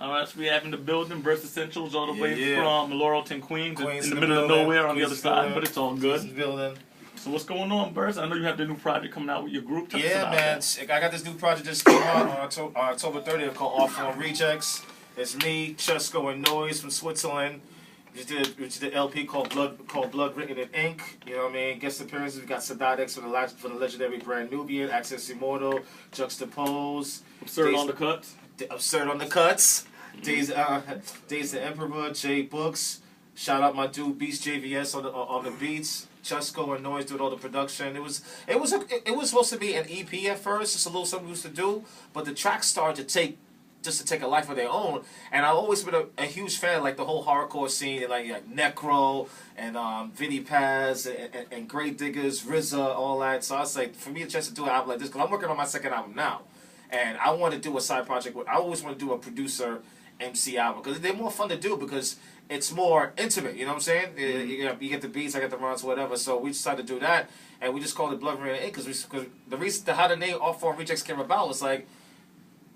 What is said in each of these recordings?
All right, so we have in the building Burst Essentials all the way Yeah. from Laurelton, Queens in the middle of nowhere on the other side, but it's all good. Building. So what's going on, Burst? I know you have the new project coming out with your group. Tell us Yeah, about man. that. I got this new project just came out on October 30th called Off Form Rejects. It's me, Chesco, and Noise from Switzerland. We did the LP called Blood Written in Ink. You know what I mean? Guest appearances. We got Sadadex from the legendary brand Nubian, Access Immortal, Juxtapose. Absurd on the cuts. Absurd on the cuts. Days the Emperor, J Books. Shout out my dude Beast JVS on the beats. Chesco and Noise did all the production. It was supposed to be an EP at first, just a little something we used to do, but the tracks started to take a life of their own. And I've always been a huge fan of like the whole hardcore scene, and like Necro and Vinny Paz and Grave Diggers, RZA, all that. So I was like, for me, a chance to do an album like this, because I'm working on my second album now, and I want to do a side project. I always want to do a producer MC album because they're more fun to do because it's more intimate. You know what I'm saying? Mm-hmm. You get the beats, I get the runs, whatever. So we decided to do that, and we just called it Blood Written in Ink because the reason how the name Off Form Rejects came about was like,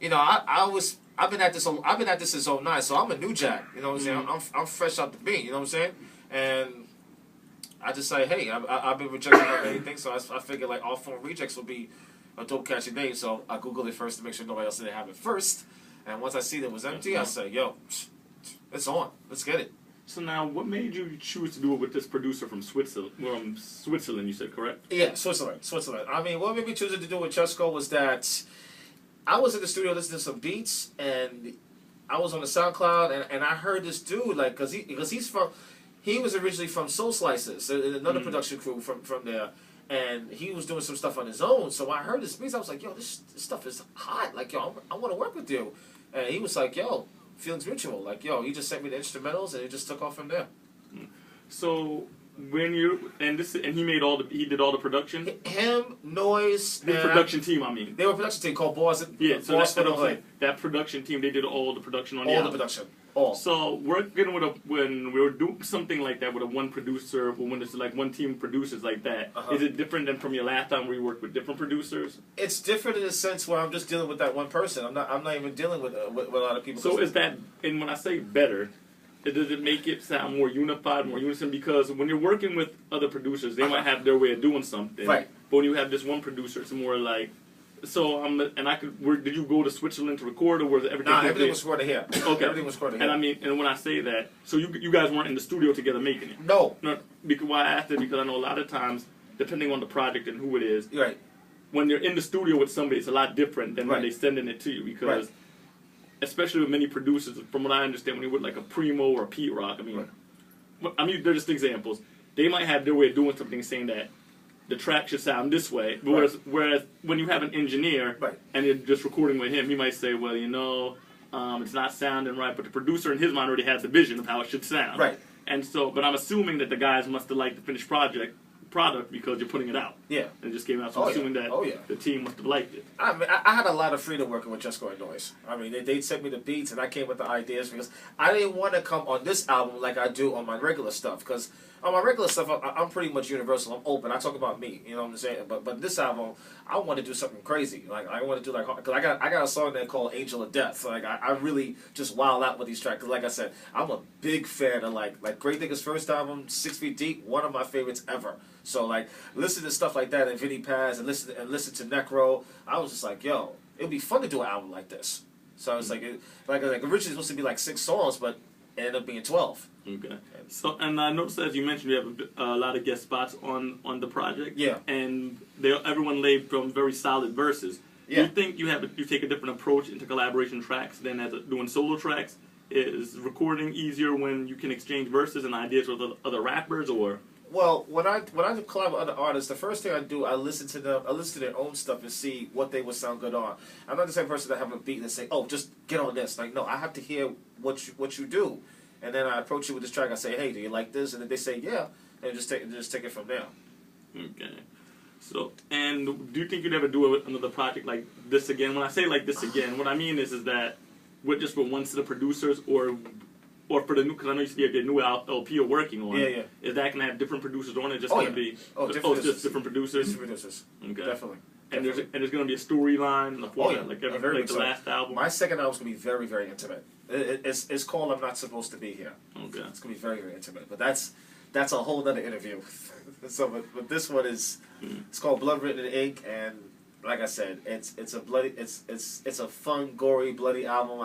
you know, I've been at this since '09, so I'm a new jack. You know what I'm saying? I'm fresh out the beat. You know what I'm saying? And I just say, hey, I've been rejected on anything, so I figured like Off Form Rejects would be a dope catchy name. So I googled it first to make sure nobody else didn't have it first. And once I see that it was empty, I say, yo, it's on. Let's get it. So now, what made you choose to do it with this producer from Switzerland? You said, correct? Yeah, Switzerland. I mean, what made me choose to do with Chesco was that I was in the studio listening to some beats, and I was on the SoundCloud, and I heard this dude, like, because he was originally from Soul Slices, another production crew from there, and he was doing some stuff on his own. So when I heard this beats, I was like, yo, this stuff is hot. Like, yo, I want to work with you. And he was like, yo, feelings mutual. Like, yo, he just sent me the instrumentals, and it just took off from there. So when he did all the production. Him, Noise, the production team. I mean, they were a production team called Boss. Yeah, so that's what I'm saying. That production team, they did all the production on all the production. All. So working when we were doing something like that with a one producer, when it's like one team producers like that, is it different than from your last time where you worked with different producers? It's different in the sense where I'm just dealing with that one person. I'm not even dealing with a lot of people. So is that, and when I say better, does it make it sound more unified, more unison? Because when you're working with other producers, they might have their way of doing something. Right. But when you have this one producer, it's more like. So did you go to Switzerland to record, or was everything? Nah, everything was recorded here. Okay, everything was recorded here. And I mean, and when I say that, so you guys weren't in the studio together making it? No. Because why I asked it, because I know a lot of times, depending on the project and who it is, right. When you're in the studio with somebody, it's a lot different than when they're sending it to you. Because, especially with many producers, from what I understand, when you're with like a Primo or a Pete Rock, I mean, they're just examples. They might have their way of doing something, saying that the track should sound this way. Whereas when you have an engineer and you're just recording with him, he might say, well, you know, it's not sounding right. But the producer in his mind already has the vision of how it should sound. Right. And so, but I'm assuming that the guys must have liked the finished product because you're putting it out. Yeah. And it just came out. So I'm assuming that the team must have liked it. I mean, I had a lot of freedom working with Chesco and Noise. I mean, they sent me the beats and I came with the ideas because I didn't want to come on this album like I do on my regular stuff. Because on my regular stuff, I'm pretty much universal. I'm open. I talk about me. You know what I'm saying? But this album, I want to do something crazy. Like I want to do because I got a song there called Angel of Death. Like I really just wild out with these tracks. Cause like I said, I'm a big fan of like Grave Digger's first album, 6 Feet Deep, one of my favorites ever. So like listen to stuff like that and Vinny Paz and listen to Necro. I was just like, yo, it'd be fun to do an album like this. So I was like originally supposed to be like 6 songs, but it ended up being 12. Okay. So, and I noticed, as you mentioned, you have a lot of guest spots on the project. Yeah. And everyone laid from very solid verses. Yeah. Do you think you take a different approach into collaboration tracks than doing solo tracks? Is recording easier when you can exchange verses and ideas with other rappers, or? Well, when I collab with other artists, the first thing I do, I listen to them, I listen to their own stuff and see what they would sound good on. I'm not the same person that have a beat and say, oh, just get on this. Like, no, I have to hear what you do. And then I approach you with this track. I say, "Hey, do you like this?" And then they say, "Yeah," and just take it from there. Okay. So, and do you think you'd ever do another project like this again? When I say like this again, what I mean is that with one set of producers, or for the new, because I know you said you have your new LP you're working on. Yeah, yeah. Is that going to have different producers on it? Just going to be it's just different producers. Different producers. Okay. Definitely. And there's going to be a storyline, like the last album. My second album's going to be very, very intimate. It's called "I'm Not Supposed to Be Here." Okay. It's gonna be very, very intimate, but that's a whole other interview. So, but this one is it's called "Blood Written in Ink," and like I said, it's a fun, gory, bloody album.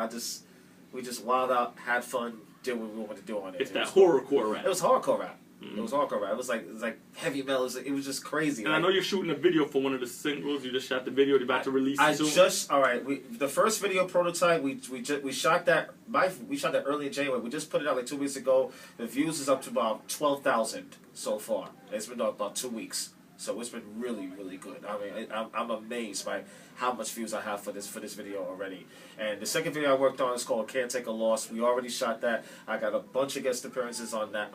We just wild out, had fun, did what we wanted to do on it. It's that horrorcore rap. It was hardcore rap. It was hardcore rap. It was like heavy metal. It was just crazy. And like, I know you're shooting a video for one of the singles. You just shot the video. You're about to release it soon. The first video prototype we shot that early in January. We just put it out like 2 weeks ago. The views is up to about 12,000 so far. It's been about 2 weeks, so it's been really, really good. I mean, I'm amazed by how much views I have for this video already. And the second video I worked on is called "Can't Take a Loss." We already shot that. I got a bunch of guest appearances on that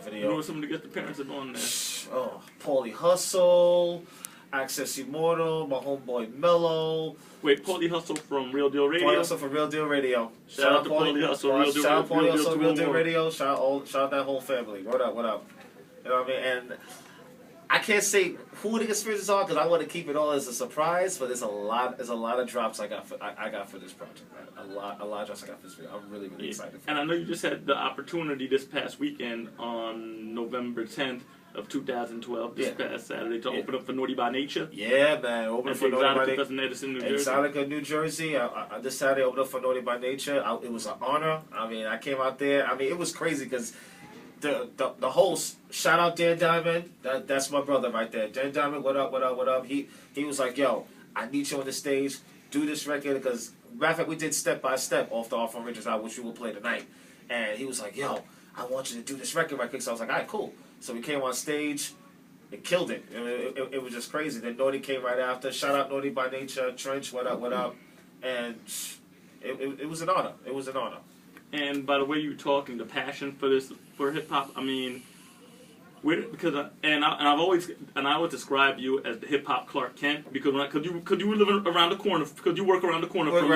video. Who were some of the guest appearances on there? Oh, Paulie Hustle, Access Immortal, my homeboy Mello. Wait, Paulie Hustle from Real Deal Radio? Paulie Hustle from Real Deal Radio. Shout out to Paulie Hustle, Real Deal Radio. Shout out Paulie Hustle, Real Deal Radio. Shout out that whole family. What up, what up? You know what I mean? And I can't say who the experiences are because I want to keep it all as a surprise. But there's a lot of drops I got for this project. Man. A lot of drops I got for this video. I'm really excited for it. And I know you just had the opportunity this past weekend on November 10th of 2012, this past Saturday, to open up for Naughty by Nature. Yeah, man. Open up for Naughty by Nature. New Jersey. Exotica, New Jersey. This Saturday, opened up for Naughty by Nature. It was an honor. I mean, I came out there. I mean, it was crazy because the host, shout out Dan Diamond. That's my brother right there. Dan Diamond, what up, what up, what up? He was like, yo, I need you on the stage. Do this record because, matter of fact, we did Step by Step off the Off on Riches album, which we will play tonight. And he was like, yo, I want you to do this record. So I was like, all right, cool. So we came on stage. It killed it. It was just crazy. Then Naughty came right after. Shout out Naughty by Nature. Trench, what up, what up? And it was an honor. It was an honor. And by the way you talking, the passion for hip hop, I mean, I always describe you as the hip hop Clark Kent because you live around the corner because you work around the corner from me.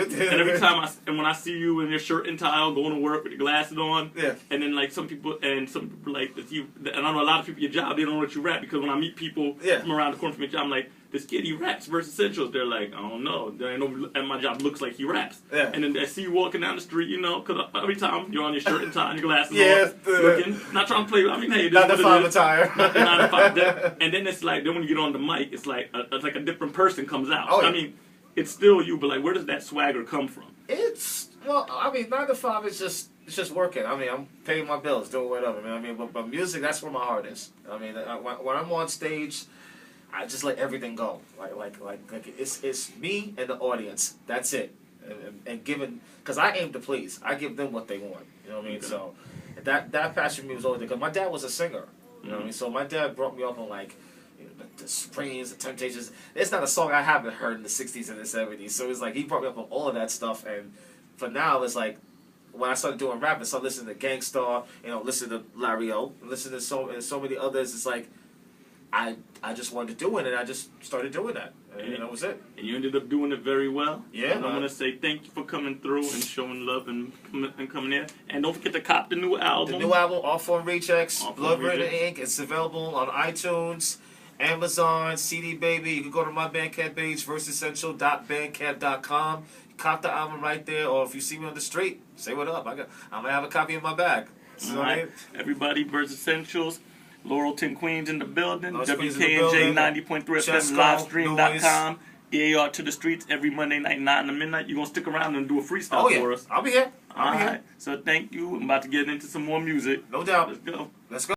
And every time when I see you in your shirt and tie going to work with your glasses on, and then like some people like you, and I know a lot of people at your job they don't know that you rap because when I meet people from around the corner from your job, I'm like, this kid he raps versus Essentials. They're like, I don't know. They know at my job looks like he raps. Yeah. And then I see you walking down the street, you know, because every time you're on your shirt and tie and your glasses on, looking, not trying to play. I mean, hey, not the five attire. And then it's like, then when you get on the mic, it's like a different person comes out. Oh, yeah. I mean, it's still you, but like, where does that swagger come from? I mean, 9 to 5 is just working. I mean, I'm paying my bills, doing whatever. I mean, but music, that's where my heart is. I mean, when I'm on stage, I just let everything go. Like it's me and the audience. That's it. And given, because I aim to please. I give them what they want. You know what I mean? Okay. So that passion for me was always there. Because my dad was a singer. You know what I mean? So my dad brought me up on like, you know, the Springs, the Temptations. It's not a song I haven't heard in the 60s and the 70s. So it's like he brought me up on all of that stuff. And for now, it's like, when I started doing rap and started listening to Gang Starr, you know, listen to Larry O, listen to so many others, it's like, I just wanted to do it, and I just started doing that, and that was it. And you ended up doing it very well. Yeah. And I want to say thank you for coming through and showing love and coming in. And don't forget to cop the new album. The new album, Off on Rejects, Blood Written in Ink. It's available on iTunes, Amazon, CD Baby. You can go to my Bandcamp page, versessential.bandcamp.com. Cop the album right there, or if you see me on the street, say what up. I'm gonna have a copy in my bag. All right, everybody, Verse Essentials. Laurelton, Queens in the building. WKNJ 90.3 FM, livestream.com. EAR to the streets every Monday night, 9 to midnight. You're going to stick around and do a freestyle for us. I'll be here. All right. So thank you. I'm about to get into some more music. No doubt. Let's go. Let's go.